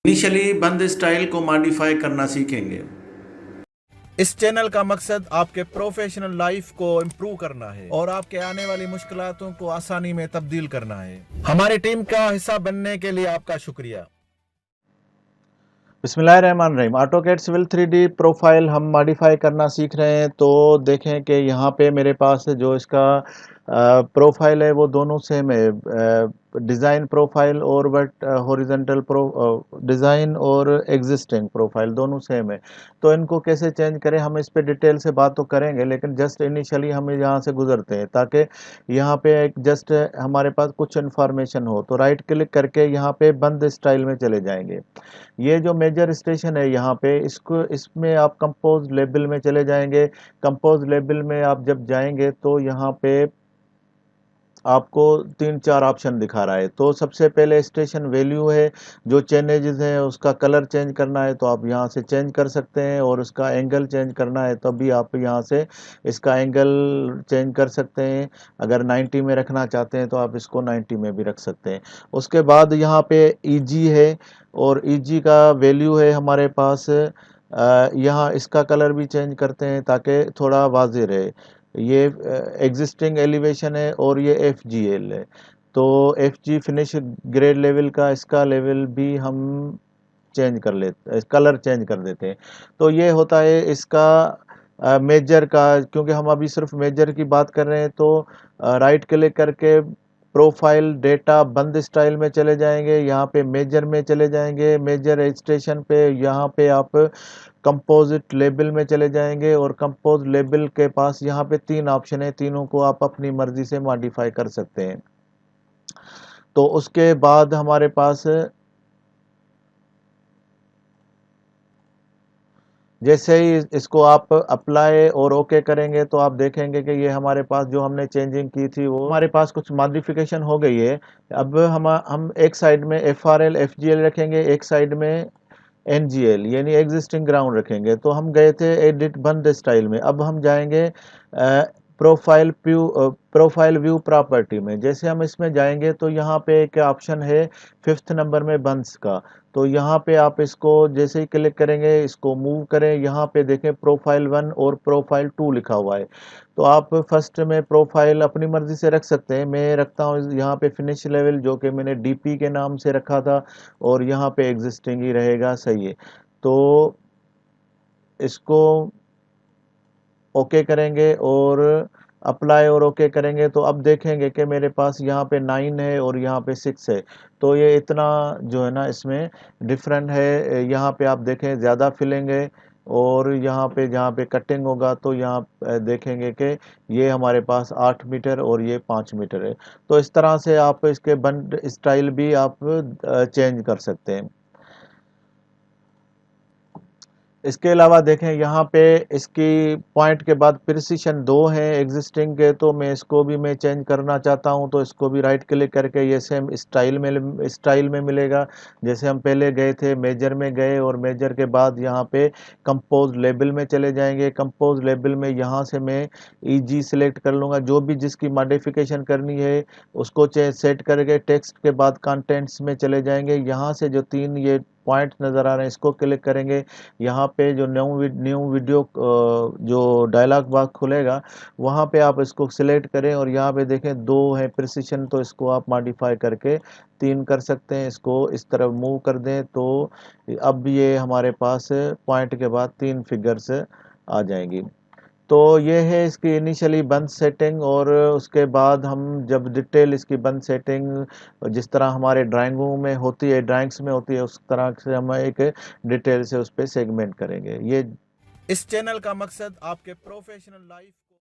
Initially बंद style को modify करना सीखेंगे। इस चैनल का मकसद आपके प्रोफेशनल लाइफ को इम्प्रूव करना है और आपके आने वाली मुश्किलातों को आसानी में तब्दील करना है। हमारी टीम का हिस्सा बनने के लिए आपका शुक्रिया। बिस्मिल्लाहिर्रहमानिर्रहीम। ऑटोकैड सिविल 3D प्रोफाइल हम मॉडिफाई करना सीख रहे हैं। तो देखें कि यहाँ पे मेरे पास जो इसका प्रोफाइल है वो दोनों सेम है। डिज़ाइन प्रोफाइल और बट हॉरिजॉन्टल डिज़ाइन और एग्जिस्टिंग प्रोफाइल दोनों सेम है। तो इनको कैसे चेंज करें, हम इस पे डिटेल से बात तो करेंगे, लेकिन जस्ट इनिशियली हम यहाँ से गुजरते हैं ताकि यहाँ पे एक जस्ट हमारे पास कुछ इन्फॉर्मेशन हो। तो राइट क्लिक करके यहाँ पे बंद स्टाइल में चले जाएंगे। ये जो मेजर स्टेशन है यहाँ पे, इसको इसमें आप कंपोज लेबल में चले जाएंगे। कंपोज लेबल में आप जब जाएंगे तो यहाँ पे आपको 3-4 ऑप्शन दिखा रहा है। तो सबसे पहले स्टेशन वैल्यू है, जो चेंजेस हैं उसका कलर चेंज करना है तो आप यहाँ से चेंज कर सकते हैं, और उसका एंगल चेंज करना है तब भी आप यहाँ से इसका एंगल चेंज कर सकते हैं। अगर 90 में रखना चाहते हैं तो आप इसको 90 में भी रख सकते हैं। उसके बाद यहाँ पे ईजी है, और ईजी का वैल्यू है हमारे पास। यहाँ इसका कलर भी चेंज करते हैं ताकि थोड़ा वाज़ेह रहे। ये एग्जिस्टिंग एलिवेशन है और ये FGL है। तो FG फिनिश ग्रेड लेवल का, इसका लेवल भी हम चेंज कर लेते, कलर चेंज कर देते हैं। तो ये होता है इसका मेजर का। क्योंकि हम अभी सिर्फ मेजर की बात कर रहे हैं तो राइट क्लिक करके प्रोफाइल डेटा बंद स्टाइल में चले जाएंगे। यहाँ पे मेजर में चले जाएंगे, मेजर स्टेशन पे यहाँ पे आप कंपोजिट लेबल में चले जाएंगे, और कंपोज लेबल के पास यहाँ पे 3 ऑप्शन है, तीनों को आप अपनी मर्जी से मॉडिफाई कर सकते हैं। तो उसके बाद हमारे पास जैसे ही इसको आप अप्लाई और ओके करेंगे तो आप देखेंगे कि ये हमारे पास जो हमने चेंजिंग की थी वो हमारे पास कुछ मॉडिफिकेशन हो गई है। अब हम एक साइड में FRL FGL रखेंगे, एक साइड में NGL यानी एग्जिस्टिंग ग्राउंड रखेंगे। तो हम गए थे एडिट बंद स्टाइल में, अब हम जाएंगे प्रोफाइल व्यू प्रॉपर्टी में। जैसे हम इसमें जाएंगे तो यहाँ पे एक ऑप्शन है 5th नंबर में बंस का। तो यहाँ पे आप इसको जैसे ही क्लिक करेंगे, इसको मूव करें, यहाँ पे देखें प्रोफाइल 1 और प्रोफाइल 2 लिखा हुआ है। तो आप फर्स्ट में प्रोफाइल अपनी मर्जी से रख सकते हैं। मैं रखता हूँ यहाँ पे फिनिश लेवल, जो कि मैंने DP के नाम से रखा था, और यहाँ पे एग्जिस्टिंग ही रहेगा। सही है, तो इसको ओके करेंगे और अप्लाई और ओके करेंगे तो अब देखेंगे कि मेरे पास यहाँ पे 9 है और यहाँ पे 6 है। तो ये इतना जो है ना इसमें डिफरेंट है। यहाँ पे आप देखें ज़्यादा फिलिंग है, और यहाँ पे जहाँ पे कटिंग होगा तो यहाँ देखेंगे कि ये हमारे पास 8 मीटर और ये 5 मीटर है। तो इस तरह से आप इसके बंद स्टाइल भी आप चेंज कर सकते हैं। इसके अलावा देखें यहाँ पे इसकी पॉइंट के बाद प्रिसिशन 2 है एग्जिस्टिंग के, तो मैं इसको भी मैं चेंज करना चाहता हूँ। तो इसको भी राइट क्लिक करके ये सेम स्टाइल में मिलेगा। जैसे हम पहले गए थे मेजर में गए, और मेजर के बाद यहाँ पे कंपोज लेबल में चले जाएंगे। कंपोज लेबल में यहाँ से मैं EG सिलेक्ट कर लूँगा। जो भी जिसकी मॉडिफिकेशन करनी है उसको सेट करके टेक्स्ट के बाद कंटेंट्स में चले जाएंगे। यहाँ से जो 3 ये पॉइंट नज़र आ रहे हैं इसको क्लिक करेंगे। यहाँ पे जो न्यू वीडियो जो डायलॉग बॉक्स खुलेगा वहाँ पे आप इसको सिलेक्ट करें, और यहाँ पे देखें 2 है प्रिसिशन, तो इसको आप मॉडिफाई करके 3 कर सकते हैं। इसको इस तरफ मूव कर दें तो अब ये हमारे पास पॉइंट के बाद 3 फिगर्स आ जाएंगी। तो ये है इसकी इनिशियली बंद सेटिंग, और उसके बाद हम जब डिटेल इसकी बंद सेटिंग जिस तरह हमारे ड्राइंगों में होती है, ड्राइंग्स में होती है, उस तरह से हम एक डिटेल से उस पर सेगमेंट करेंगे। ये इस चैनल का मकसद आपके प्रोफेशनल लाइफ